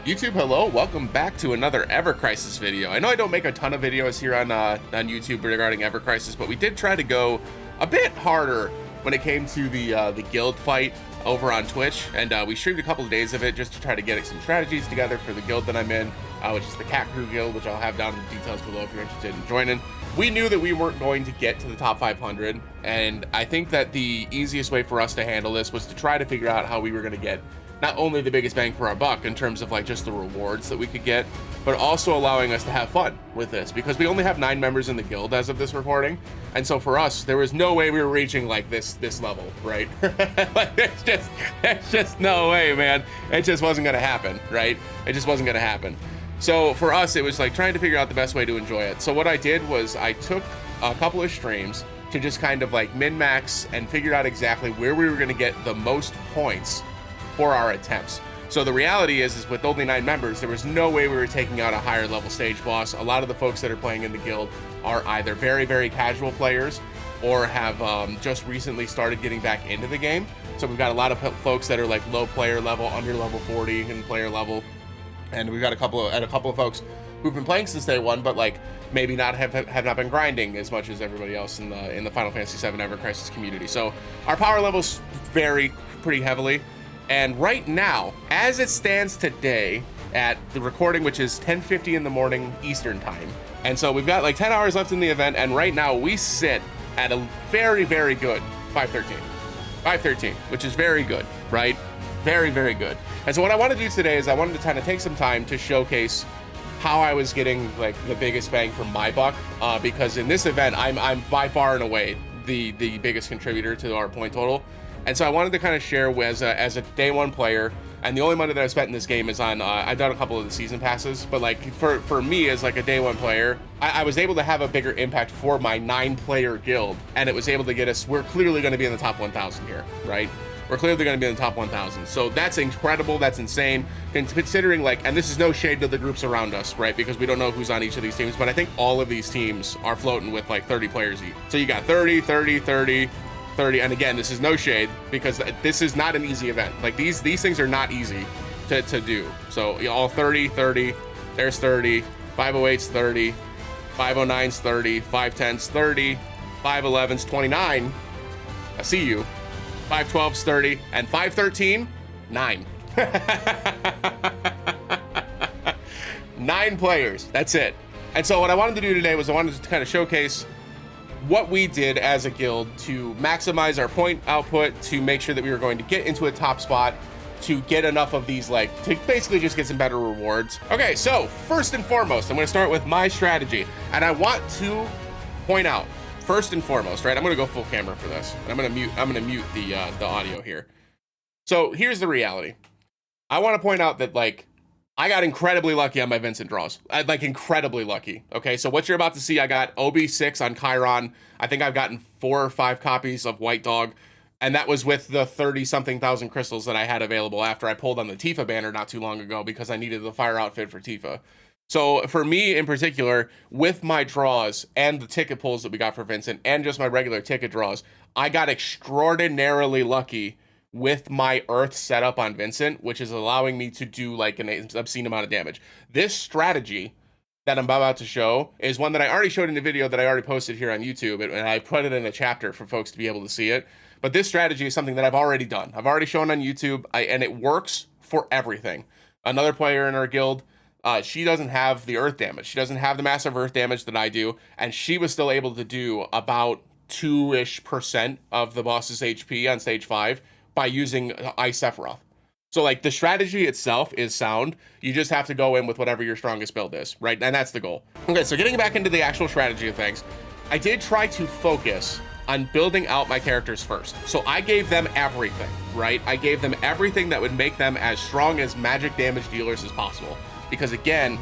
YouTube, hello, welcome back to another Ever Crisis video. I know I don't make a ton of videos here on YouTube regarding Ever Crisis, but we did try to go a bit harder when it came to the guild fight over on Twitch, and we streamed a couple of days of it just to try to get some strategies together for the guild that I'm in, which is the KatKrew guild, which I'll have down in the details below if you're interested in joining. We knew that we weren't going to get to the top 500, and I think that the easiest way for us to handle this was to try to figure out how we were going to get not only the biggest bang for our buck in terms of like just the rewards that we could get, but also allowing us to have fun with this, because we only have 9 members in the guild as of this recording, and so for us there was no way we were reaching like this level, right? Like there's just no way, man. It just wasn't gonna happen, right? It just wasn't gonna happen. So for us it was like trying to figure out the best way to enjoy it. So what I did was I took a couple of streams to just kind of like min-max and figure out exactly where we were gonna get the most points for our attempts. So the reality is with only 9 members, there was no way we were taking out a higher level stage boss. A lot of the folks that are playing in the guild are either very, very casual players or have just recently started getting back into the game. So we've got a lot of folks that are like low player level, under level 40 in player level. And we've got a couple of folks who've been playing since day one, but like maybe not have not been grinding as much as everybody else in the Final Fantasy VII Ever Crisis community. So our power levels vary pretty heavily. And right now, as it stands today at the recording, which is 10:50 in the morning Eastern time, and so we've got like 10 hours left in the event, and right now we sit at a very, very good 513, which is very good, right? Very, very good. And so what I want to do today is I wanted to kind of take some time to showcase how I was getting like the biggest bang for my buck, because in this event, I'm by far and away the biggest contributor to our point total. And so I wanted to kind of share as a day one player, and the only money that I've spent in this game is on, I've done a couple of the season passes, but like for me as like a day one player, I was able to have a bigger impact for my 9-player guild, and it was able to get us, we're clearly going to be in the top 1,000 here, right? We're clearly going to be in the top 1,000. So that's incredible, that's insane, considering like, and this is no shade to the groups around us, right? Because we don't know who's on each of these teams, but I think all of these teams are floating with like 30 players each. So you got 30, 30, 30, 30, and again, this is no shade because this is not an easy event. Like these things are not easy to do. So all 30, 30, there's 30, 508's 30, 509's 30, 510's 30, 511's 29, I see you, 512's 30, and 513, 9. 9 players, that's it. And so what I wanted to do today was I wanted to kind of showcase what we did as a guild to maximize our point output, to make sure that we were going to get into a top spot, to get enough of these, like, to basically just get some better rewards. Okay, so first and foremost, I'm going to start with my strategy, and I want to point out, first and foremost, right, I'm going to go full camera for this, and I'm going to mute the audio here. So here's the reality. I want to point out that, like, I got incredibly lucky on my Vincent draws. Like incredibly lucky. Okay, so what you're about to see, I got OB6 on Chiron. I think I've gotten 4 or 5 copies of White Dog, and that was with the 30-something thousand crystals that I had available after I pulled on the Tifa banner not too long ago because I needed the fire outfit for Tifa. So for me in particular, with my draws and the ticket pulls that we got for Vincent and just my regular ticket draws, I got extraordinarily lucky with my Earth setup on Vincent, which is allowing me to do like an obscene amount of damage. This strategy that I'm about to show is one that I already showed in a video that I already posted here on YouTube, and I put it in a chapter for folks to be able to see it. But this strategy is something that I've already done. I've already shown on YouTube, and it works for everything. Another player in our guild, she doesn't have the Earth damage. She doesn't have the massive Earth damage that I do, and she was still able to do about 2-ish% of the boss's HP on stage 5 by using Ice Sephiroth. So like the strategy itself is sound. You just have to go in with whatever your strongest build is, right? And that's the goal. Okay, so getting back into the actual strategy of things, I did try to focus on building out my characters first. So I gave them everything, right? I gave them everything that would make them as strong as magic damage dealers as possible. Because again,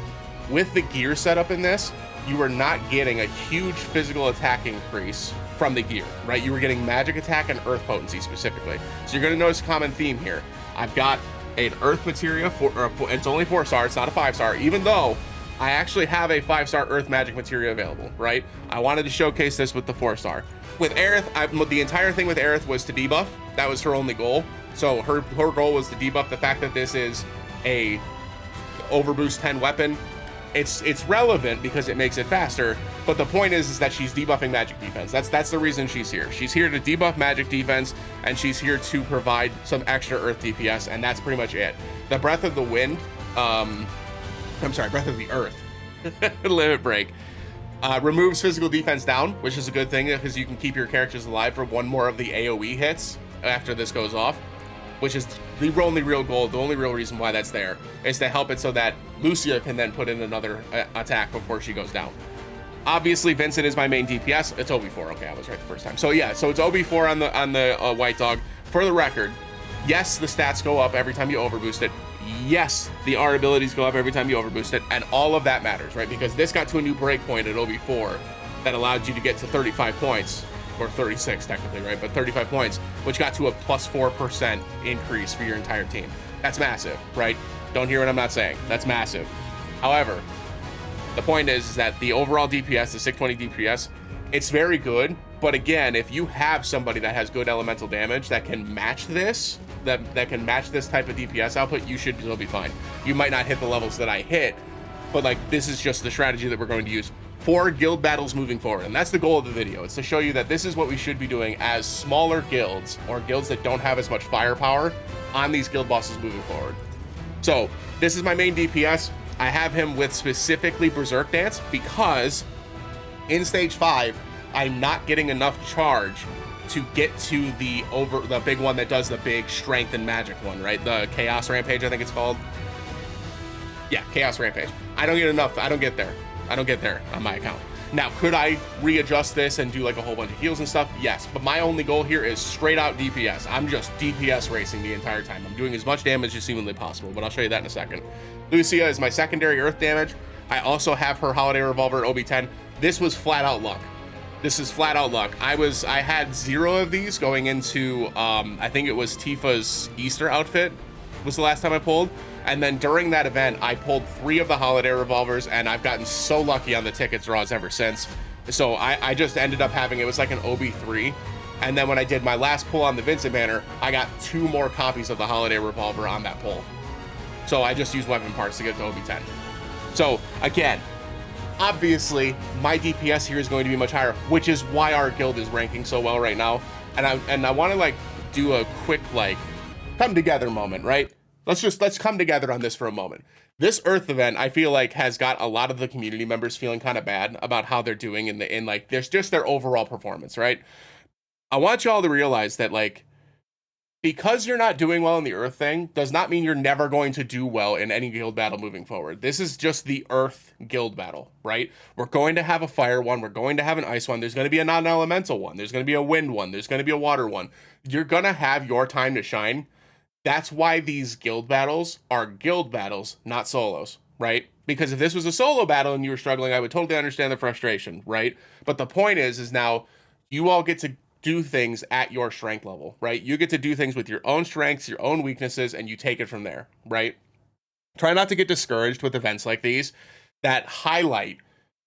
with the gear setup in this, you were not getting a huge physical attack increase from the gear, right? You were getting magic attack and earth potency specifically. So you're gonna notice a common theme here. I've got an earth materia, it's only 4-star, it's not a 5-star, even though I actually have a 5-star earth magic materia available, right? I wanted to showcase this with the 4-star. With Aerith, the entire thing with Aerith was to debuff. That was her only goal. So her goal was to debuff the fact that this is a overboost 10 weapon. It's relevant because it makes it faster, but the point is that she's debuffing magic defense. That's the reason she's here. She's here to debuff magic defense, and she's here to provide some extra earth DPS, and that's pretty much it. The Breath of the Wind, I'm sorry, Breath of the Earth, limit break, removes physical defense down, which is a good thing because you can keep your characters alive for one more of the AoE hits after this goes off, which is the only real goal. The only real reason why that's there is to help it so that Lucia can then put in another attack before she goes down. Obviously, Vincent is my main DPS. It's OB4. Okay, I was right the first time. So yeah, so it's OB4 on the White Dog. For the record, yes, the stats go up every time you overboost it. Yes, the R abilities go up every time you overboost it, and all of that matters, right? Because this got to a new breakpoint at OB4 that allowed you to get to 35 points, or 36 technically, right? But 35 points, which got to a plus 4% increase for your entire team. That's massive, right? Don't hear what I'm not saying. That's massive. However, the point is that the overall DPS, the 620 DPS, it's very good. But again, if you have somebody that has good elemental damage that can match this, that can match this type of DPS output, you should still be fine. You might not hit the levels that I hit, but like this is just the strategy that we're going to use for guild battles moving forward. And that's the goal of the video. It's to show you that this is what we should be doing as smaller guilds, or guilds that don't have as much firepower on these guild bosses moving forward. So this is my main DPS. I have him with specifically Berserk Dance because in stage 5, I'm not getting enough charge to get to the big one that does the big strength and magic one, right? The Chaos Rampage, I think it's called. Yeah, Chaos Rampage. I don't get enough. I don't get there. I don't get there on my account. Now, could I readjust this and do like a whole bunch of heals and stuff? Yes, but my only goal here is straight out DPS. I'm just DPS racing the entire time. I'm doing as much damage as humanly possible, but I'll show you that in a second. Lucia is my secondary earth damage. I also have her Holiday Revolver OB10. This was flat out luck. This is flat out luck. I had 0 of these going into, I think it was Tifa's Easter outfit was the last time I pulled. And then during that event, I pulled 3 of the Holiday Revolvers, and I've gotten so lucky on the ticket draws ever since. So I just ended up having, it was like an OB3. And then when I did my last pull on the Vincent banner, I got 2 more copies of the Holiday Revolver on that pull. So I just used weapon parts to get to OB10. So again, obviously my DPS here is going to be much higher, which is why our guild is ranking so well right now. And I want to like do a quick like come together moment, right? Let's come together on this for a moment. This Earth event, I feel like, has got a lot of the community members feeling kind of bad about how they're doing in like there's just their overall performance, right? I want y'all to realize that like, because you're not doing well in the Earth thing does not mean you're never going to do well in any guild battle moving forward. This is just the Earth guild battle, right? We're going to have a fire one. We're going to have an ice one. There's going to be a non-elemental one. There's going to be a wind one. There's going to be a water one. You're going to have your time to shine. That's why these guild battles are guild battles, not solos, right? Because if this was a solo battle and you were struggling, I would totally understand the frustration, right? But the point is now you all get to do things at your strength level, right? You get to do things with your own strengths, your own weaknesses, and you take it from there, right? Try not to get discouraged with events like these that highlight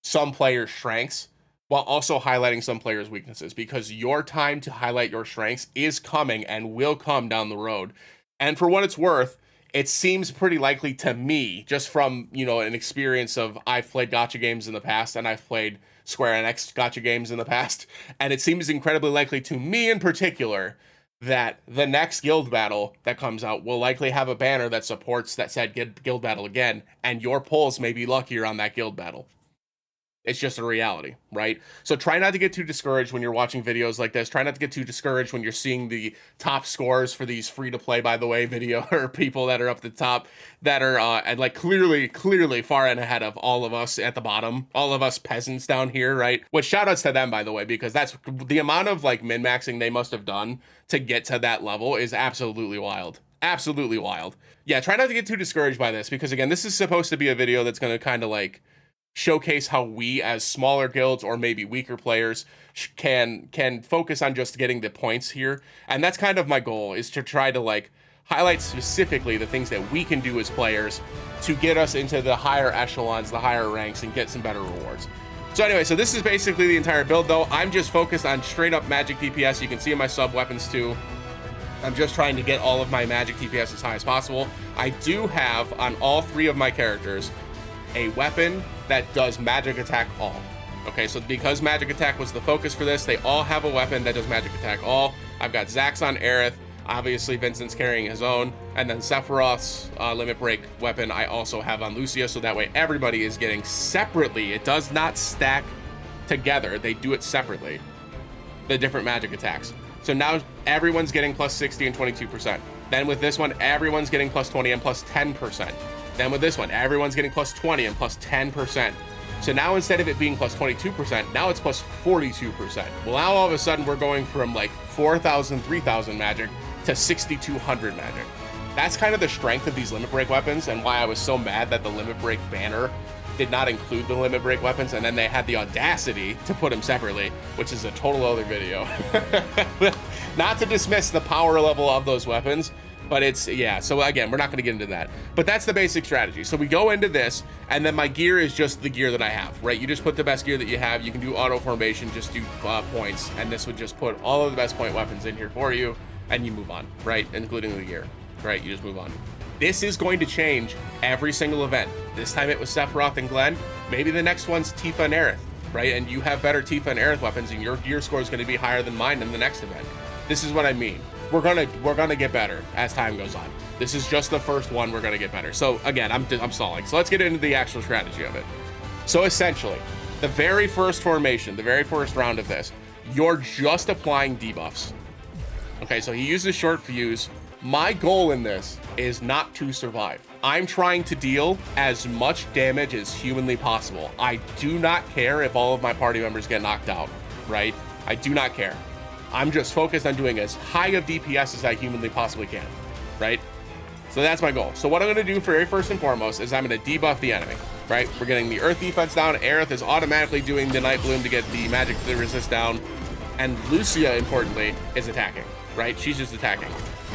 some players' strengths while also highlighting some players' weaknesses, because your time to highlight your strengths is coming and will come down the road. And for what it's worth, it seems pretty likely to me, just from, you know, an experience of I've played gacha games in the past and I've played Square Enix gacha games in the past, and it seems incredibly likely to me in particular that the next guild battle that comes out will likely have a banner that supports that said guild battle again, and your pulls may be luckier on that guild battle. It's just a reality, right? So try not to get too discouraged when you're watching videos like this. Try not to get too discouraged when you're seeing the top scores for these free-to-play, by the way, video, or people that are up the top that are and like clearly far and ahead of all of us at the bottom, all of us peasants down here, right? Which shout-outs to them, by the way, because that's the amount of like min-maxing they must have done to get to that level is absolutely wild. Absolutely wild. Yeah, try not to get too discouraged by this, because again, this is supposed to be a video that's going to kind of like showcase how we as smaller guilds or maybe weaker players can focus on just getting the points here. And that's kind of my goal, is to try to like highlight specifically the things that we can do as players to get us into the higher echelons, the higher ranks, and get some better rewards. So anyway, so this is basically the entire build though. I'm just focused on straight up magic DPS. You can see in my sub weapons too. I'm just trying to get all of my magic DPS as high as possible. I do have, on all 3 of my characters, a weapon that does magic attack all. Okay, so because magic attack was the focus for this, they all have a weapon that does magic attack all. I've got Zax on Aerith. Obviously, Vincent's carrying his own. And then Sephiroth's limit break weapon I also have on Lucia, so that way everybody is getting separately. It does not stack together. They do it separately, the different magic attacks. So now everyone's getting plus 60 and 22%. Then with this one, everyone's getting plus 20 and plus 10%. Then with this one, everyone's getting plus 20 and plus 10%. So now instead of it being plus 22%, now it's plus 42%. Well, now all of a sudden we're going from like 4,000, 3,000 magic to 6,200 magic. That's kind of the strength of these limit break weapons, and why I was so mad that the limit break banner did not include the limit break weapons, and then they had the audacity to put them separately, which is a total other video. Not to dismiss the power level of those weapons, but it's, yeah, so again, we're not going to get into that. But that's the basic strategy. So we go into this, and then my gear is just the gear that I have, right? You just put the best gear that you have. You can do auto formation, just do points, and this would just put all of the best point weapons in here for you, and you move on, right? Including the gear, right? You just move on. This is going to change every single event. This time it was Sephiroth and Glenn. Maybe the next one's Tifa and Aerith, right? And you have better Tifa and Aerith weapons, and your gear score is going to be higher than mine in the next event. This is what I mean. We're gonna get better as time goes on. This is just the first one. We're gonna get better. So again, I'm stalling. So let's get into the actual strategy of it. So essentially, the very first formation, the very first round of this, you're just applying debuffs. Okay, so he uses short fuse. My goal in this is not to survive. I'm trying to deal as much damage as humanly possible. I do not care if all of my party members get knocked out, right? I do not care. I'm just focused on doing as high of DPS as I humanly possibly can, right? So that's my goal. So what I'm gonna do for very first and foremost is I'm gonna debuff the enemy, right? We're getting the earth defense down. Aerith is automatically doing the Night Bloom to get the magic to resist down. And Lucia, importantly, is attacking, right? She's just attacking.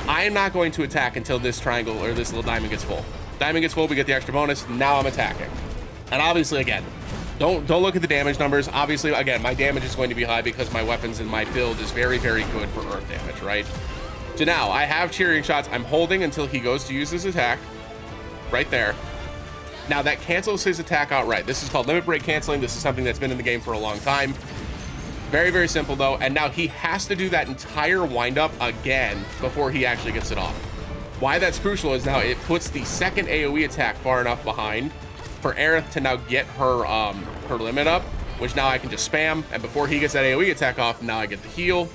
I am not going to attack until this triangle or this little diamond gets full. Diamond gets full, we get the extra bonus. Now I'm attacking. And obviously, again, don't look at the damage numbers. Obviously, again, my damage is going to be high because my weapons and my build is very, very good for earth damage, right? So now I have cheering shots. I'm holding until he goes to use his attack right there. Now that cancels his attack outright. This is called limit break canceling. This is something that's been in the game for a long time. Very, very simple though. And now he has to do that entire windup again before he actually gets it off. Why that's crucial is now it puts the second AoE attack far enough behind for Aerith to now get her her limit up, which now I can just spam, and before he gets that AoE attack off, now I get the heal,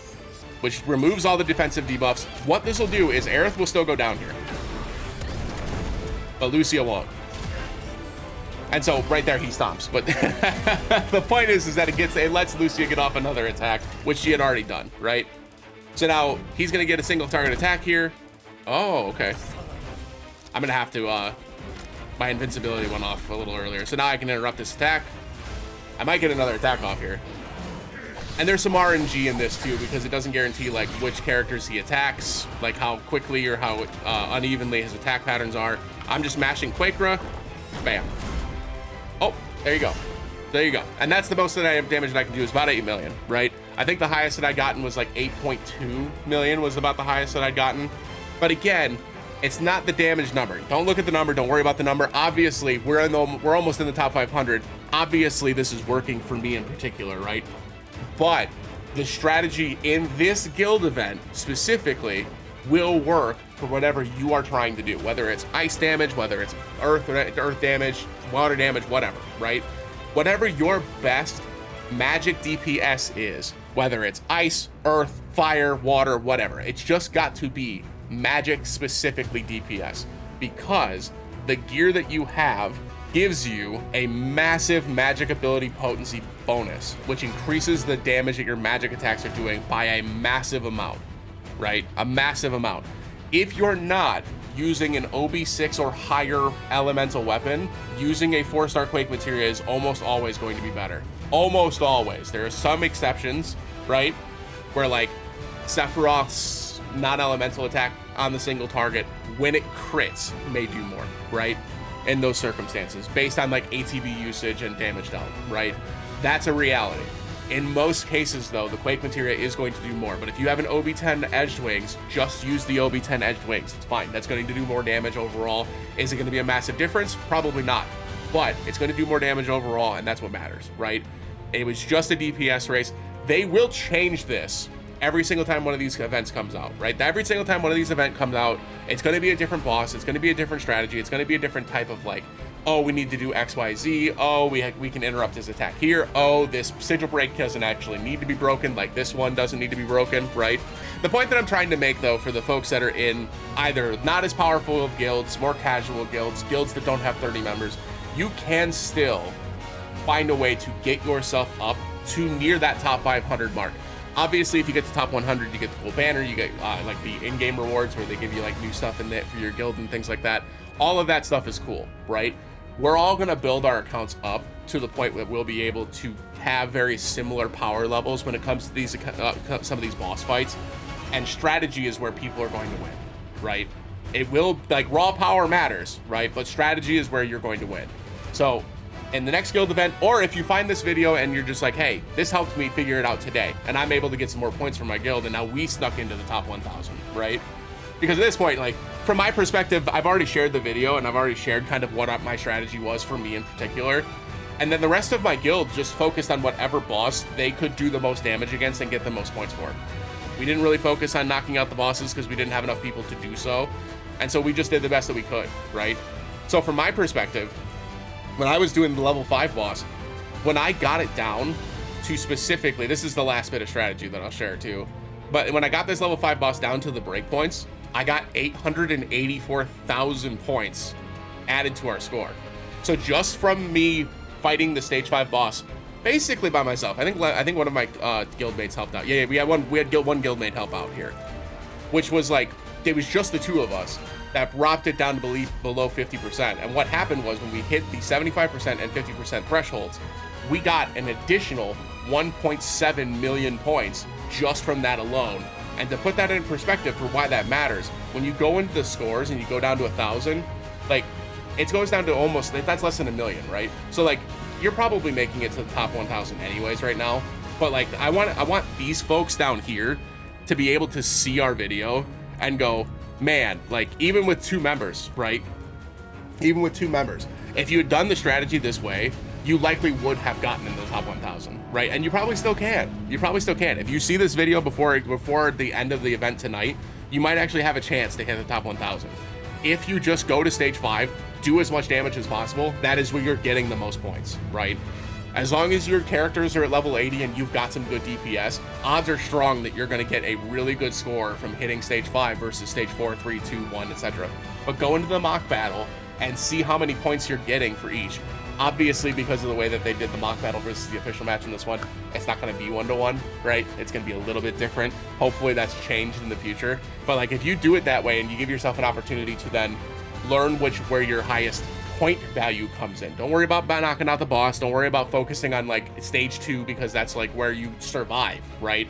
which removes all the defensive debuffs. What this will do is Aerith will still go down here, but Lucia won't. And so right there he stomps. But the point is that it lets Lucia get off another attack, which she had already done, right? So now he's gonna get a single target attack here. Oh, okay. I'm gonna have to my invincibility went off a little earlier, so now I can interrupt this attack. I might get another attack off here. And there's some RNG in this too, because it doesn't guarantee like which characters he attacks, like how quickly or how unevenly his attack patterns are. I'm just mashing KatKrew, bam. Oh, there you go. There you go. And that's the most that I have damage that I can do is about 8 million, right? I think the highest that I'd gotten was like 8.2 million was about the highest that I'd gotten. But again, it's not the damage number. Don't look at the number. Don't worry about the number. Obviously, we're almost in the top 500. Obviously, this is working for me in particular, right? But the strategy in this guild event specifically will work for whatever you are trying to do, whether it's ice damage, whether it's earth damage, water damage, whatever, right? Whatever your best magic DPS is, whether it's ice, earth, fire, water, whatever, it's just got to be magic specifically DPS, because the gear that you have gives you a massive magic ability potency bonus, which increases the damage that your magic attacks are doing by a massive amount, right? A massive amount. If you're not using an OB6 or higher elemental weapon, using a 4-star Quake materia is almost always going to be better. Almost always. There are some exceptions, right? Where like Sephiroth's non-elemental attack on the single target, when it crits, may do more, right? In those circumstances, based on like ATB usage and damage dealt, right? That's a reality. In most cases, though, the Quake materia is going to do more. But if you have an OB10 edged wings, just use the OB10 edged wings. It's fine. That's going to do more damage overall. Is it going to be a massive difference? Probably not. But it's going to do more damage overall, and that's what matters, right? It was just a DPS race. They will change this every single time one of these events comes out, right? Every single time one of these events comes out, it's going to be a different boss. It's going to be a different strategy. It's going to be a different type of like, oh, we need to do X, Y, Z. Oh, we can interrupt his attack here. Oh, this sigil break doesn't actually need to be broken. Like this one doesn't need to be broken, right? The point that I'm trying to make, though, for the folks that are in either not as powerful of guilds, more casual guilds, guilds that don't have 30 members, you can still find a way to get yourself up to near that top 500 mark. Obviously, if you get to top 100, you get the cool banner, you get like the in-game rewards where they give you like new stuff in it for your guild and things like that. All of that stuff is cool, right? We're all going to build our accounts up to the point that we'll be able to have very similar power levels when it comes to these some of these boss fights. And strategy is where people are going to win, right? It will, like, raw power matters, right? But strategy is where you're going to win. So in the next guild event, or if you find this video and you're just like, hey, this helped me figure it out today, and I'm able to get some more points from my guild, and now we snuck into the top 1,000, right? Because at this point, like, from my perspective, I've already shared the video and I've already shared kind of what my strategy was for me in particular. And then the rest of my guild just focused on whatever boss they could do the most damage against and get the most points for. We didn't really focus on knocking out the bosses because we didn't have enough people to do so. And so we just did the best that we could, right? So from my perspective, when I was doing the level 5 boss, when I got it down to specifically, this is the last bit of strategy that I'll share too, but when I got this level 5 boss down to the breakpoints, I got 884,000 points added to our score. So just from me fighting the stage 5 boss, basically by myself, I think one of my guildmates helped out. Yeah, we had one guildmate help out here, which was like, it was just the two of us that dropped it down to below 50%. And what happened was when we hit the 75% and 50% thresholds, we got an additional 1.7 million points just from that alone. And to put that in perspective for why that matters, when you go into the scores and you go down to 1,000, like, it goes down to almost, that's less than a million, right? So like, you're probably making it to the top 1,000 anyways right now. But like, I want these folks down here to be able to see our video and go, man, like, even with 2 members, right? Even with 2 members, if you had done the strategy this way, you likely would have gotten into the top 1,000, right? And you probably still can. You probably still can. If you see this video before the end of the event tonight, you might actually have a chance to hit the top 1,000. If you just go to stage 5, do as much damage as possible, that is where you're getting the most points, right? As long as your characters are at level 80 and you've got some good DPS, odds are strong that you're going to get a really good score from hitting stage 5 versus stage 4, 3, 2, 1, etc. But go into the mock battle and see how many points you're getting for each. Obviously, because of the way that they did the mock battle versus the official match in this one, it's not going to be 1-to-1, right? It's going to be a little bit different. Hopefully that's changed in the future. But like, if you do it that way and you give yourself an opportunity to then learn where your highest point value comes in. Don't worry about knocking out the boss. Don't worry about focusing on like stage 2, because that's like where you survive, right?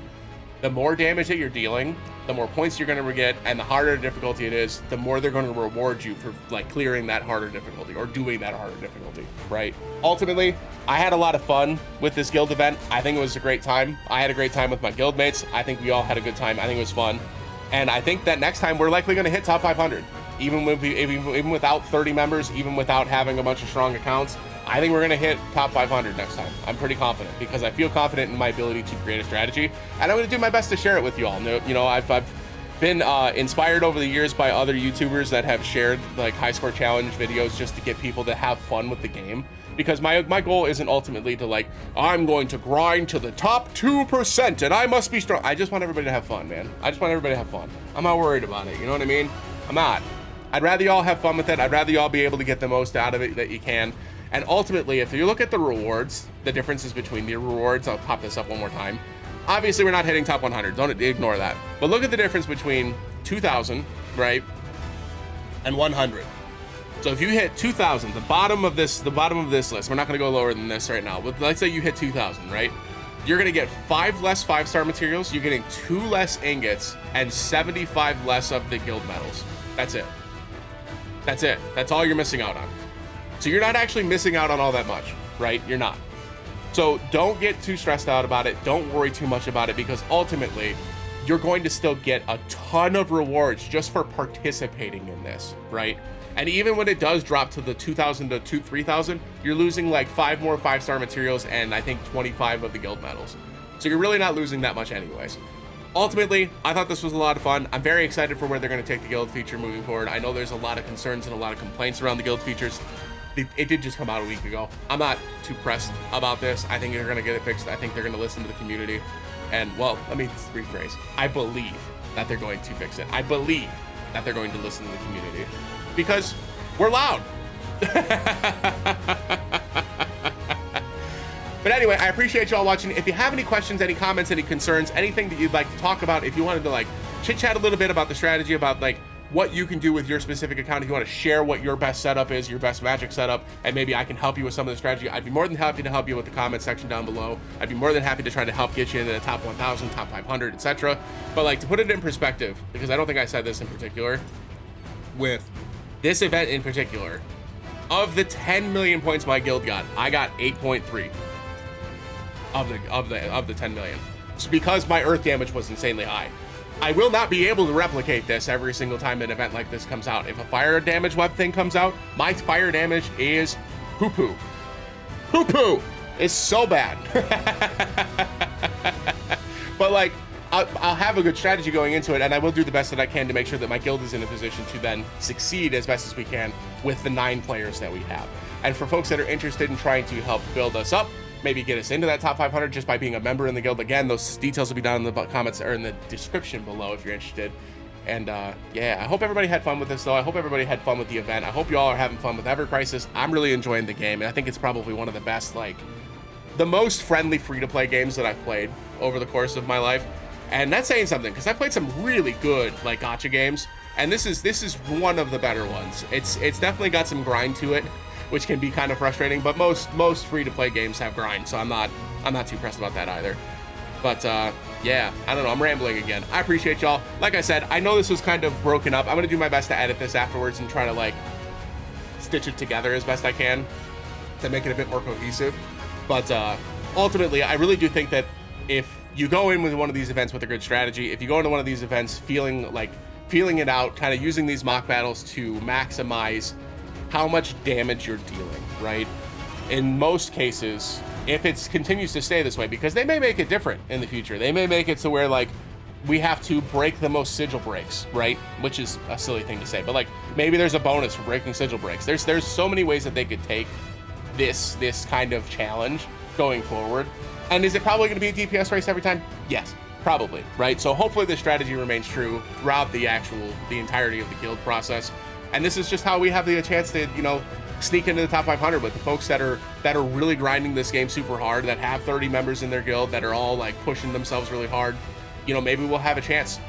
The more damage that you're dealing, the more points you're going to get, and the harder difficulty it is, the more they're going to reward you for like clearing that harder difficulty or doing that harder difficulty, right? Ultimately, I had a lot of fun with this guild event. I think it was a great time. I had a great time with my guildmates. I think we all had a good time. I think it was fun. And I think that next time we're likely going to hit top 500, even without 30 members, even without having a bunch of strong accounts. I think we're going to hit top 500 next time. I'm pretty confident because I feel confident in my ability to create a strategy, and I'm going to do my best to share it with you all. You know, I've been inspired over the years by other YouTubers that have shared like high score challenge videos just to get people to have fun with the game. Because my goal isn't ultimately to like, I'm going to grind to the top 2% and I must be strong. I just want everybody to have fun, man. I just want everybody to have fun. I'm not worried about it. You know what I mean? I'm not. I'd rather y'all have fun with it. I'd rather y'all be able to get the most out of it that you can. And ultimately, if you look at the rewards, the differences between the rewards, I'll pop this up one more time. Obviously, we're not hitting top 100. Don't ignore that. But look at the difference between 2,000, right, and 100. So if you hit 2,000, the bottom of this list, we're not going to go lower than this right now, but let's say you hit 2,000, right? You're going to get 5 less 5-star materials. You're getting 2 less ingots and 75 less of the guild medals. That's it. That's it. That's all you're missing out on. So you're not actually missing out on all that much, right? You're not. So don't get too stressed out about it. Don't worry too much about it, because ultimately you're going to still get a ton of rewards just for participating in this, right? And even when it does drop to the 2,000 to 3,000, you're losing like 5 more 5-star materials and I think 25 of the guild medals. So you're really not losing that much anyways. Ultimately, I thought this was a lot of fun. I'm very excited for where they're going to take the guild feature moving forward. I know there's a lot of concerns and a lot of complaints around the guild features. It did just come out a week ago. I'm not too pressed about this. I think they're going to get it fixed. I think they're going to listen to the community. And, well, let me rephrase. I believe that they're going to fix it. I believe that they're going to listen to the community. Because we're loud. But anyway, I appreciate y'all watching. If you have any questions, any comments, any concerns, anything that you'd like to talk about, if you wanted to like chit chat a little bit about the strategy, about like what you can do with your specific account, if you want to share what your best setup is, your best magic setup, and maybe I can help you with some of the strategy, I'd be more than happy to help you with the comment section down below. I'd be more than happy to try to help get you into the top 1,000, top 500, etc. But like, to put it in perspective, because I don't think I said this in particular, with this event in particular, of the 10 million points my guild got, I got 8.3 of the 10 million. It's because my earth damage was insanely high. I will not be able to replicate this every single time an event like this comes out. If a fire damage web thing comes out, my fire damage is poo-poo. Poo-poo! It's so bad. But like, I'll have a good strategy going into it, and I will do the best that I can to make sure that my guild is in a position to then succeed as best as we can with the 9 players that we have. And for folks that are interested in trying to help build us up, maybe get us into that top 500 just by being a member in the guild, again, those details will be down in the comments or in the description below if you're interested. And yeah, I hope everybody had fun with this though. I hope everybody had fun with the event. I hope you all are having fun with Ever Crisis. I'm really enjoying the game, and I think it's probably one of the best, like the most friendly free-to-play games that I've played over the course of my life. And that's saying something, because I've played some really good like gacha games, and this is one of the better ones. It's definitely got some grind to it, which can be kind of frustrating, but most free-to-play games have grind, so I'm not too pressed about that either. But yeah, I don't know, I'm rambling again. I appreciate y'all. Like I said, I know this was kind of broken up. I'm gonna do my best to edit this afterwards and try to like stitch it together as best I can to make it a bit more cohesive. But ultimately, I really do think that if you go in with one of these events with a good strategy, if you go into one of these events feeling it out, kind of using these mock battles to maximize how much damage you're dealing, right? In most cases, if it continues to stay this way, because they may make it different in the future. They may make it to where like we have to break the most sigil breaks, right? Which is a silly thing to say, but like maybe there's a bonus for breaking sigil breaks. There's so many ways that they could take this kind of challenge going forward. And is it probably going to be a DPS race every time? Yes, probably, right? So hopefully this strategy remains true throughout the entirety of the guild process. And this is just how we have the chance to, you know, sneak into the top 500 with the folks that are really grinding this game super hard, that have 30 members in their guild, that are all like pushing themselves really hard. You know, maybe we'll have a chance.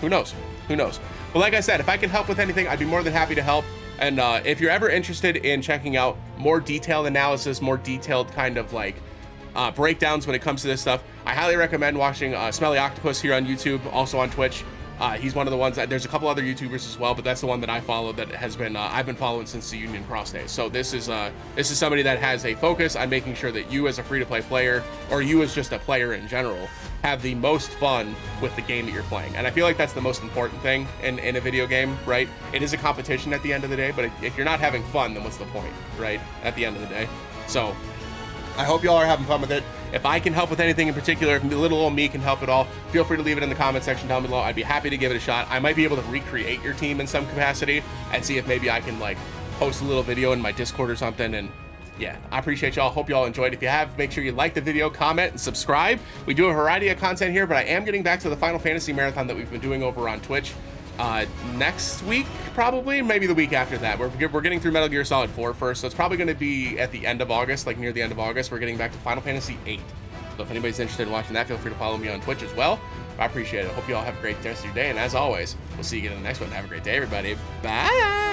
Who knows? Who knows? But like I said, if I can help with anything, I'd be more than happy to help. And if you're ever interested in checking out more detailed analysis, more detailed kind of like breakdowns when it comes to this stuff, I highly recommend watching Smelly Octopus here on YouTube, also on Twitch. He's one of the ones that, there's a couple other YouTubers as well, but that's the one that I follow that has been I've been following since the Union Cross days. So this is somebody that has a focus on making sure that you as a free-to-play player, or you as just a player in general, have the most fun with the game that you're playing. And I feel like that's the most important thing in a video game, right? It is a competition at the end of the day, but if you're not having fun, then what's the point, right? At the end of the day. So I hope y'all are having fun with it. If I can help with anything in particular, if little old me can help at all, feel free to leave it in the comment section down below. I'd be happy to give it a shot. I might be able to recreate your team in some capacity and see if maybe I can like post a little video in my Discord or something. And yeah, I appreciate y'all. Hope y'all enjoyed. If you have, make sure you like the video, comment, and subscribe. We do a variety of content here, but I am getting back to the Final Fantasy Marathon that we've been doing over on Twitch. Next week, probably, maybe the week after that. We're getting through Metal Gear Solid 4 first, so it's probably going to be at the end of August, like near the end of August. We're getting back to Final Fantasy 8. So if anybody's interested in watching that, feel free to follow me on Twitch as well. I appreciate it. Hope you all have a great rest of your day, and as always, we'll see you again in the next one. Have a great day, everybody. Bye!